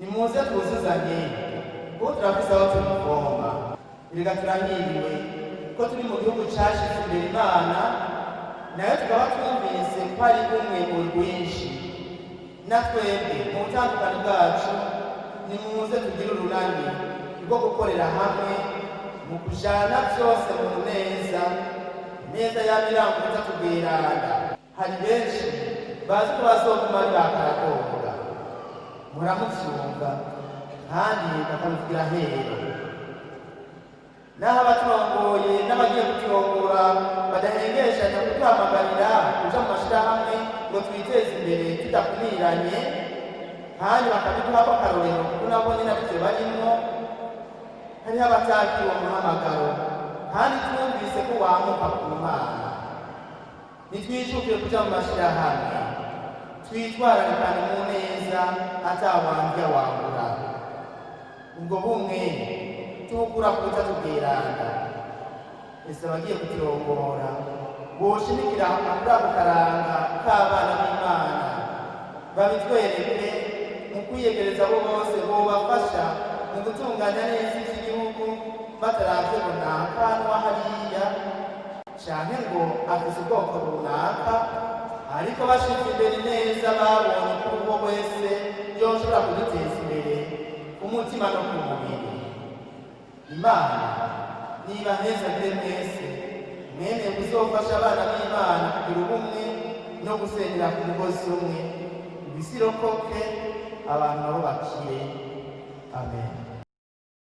nimuze twuzuzanye kuko turafise aho tubivoma. Erega turahiriwe ko turi mu gihugu cashize imbere Imana, nayo tukaba twumvise ko ari umwe mu rwinshi. Natwebwe mu butandukane bwacu nimuze tugire urunani rwo gukorera hamwe mu kujana vyose mu neza y'abiranguza tubwirana. Hari benshi bazi ko bazoguma ari bakaragonga, muramuvyumva kandi bakamuvugira hera. Naho abaturongoye n'abagiye kuturongora badahengeshanya kuduhamagarira kuja mu mashirahamwe ngo twiteze imbere tudakumiranye, kandi bakabiduhako akarorero kuko nabo nyene arivyo barimwo. Hariho abatakira uwo muhamagaro kandi twumvise ko wamuka ku Mana. Nitwijukire kuja mu mashirahamwe, twitwararikane mu neza atawandya wangura. Ubwo bumwe tubukura kuza tubwirana. Ese abagiye kuturongora boshimikira kuri ako karanga k'abana b'Imana, babitwereke mu kwiyegereza abo bose bobafasha mu gutunganya neza ivy'igihugu, bataravye runaka n'uwahariya canke ngo afise ubwoko runaka, ariko bashize imbere neza babonye ko uwo wese yoshobora kuduteza imbere umutima no ku mubiri. Imana nibahezagire mwese mwene kuzofasha abana b'Imana kugira ubumwe no gusenyera ku mugozi umwe, ibisirokoke abantu nabo bakire. Amen.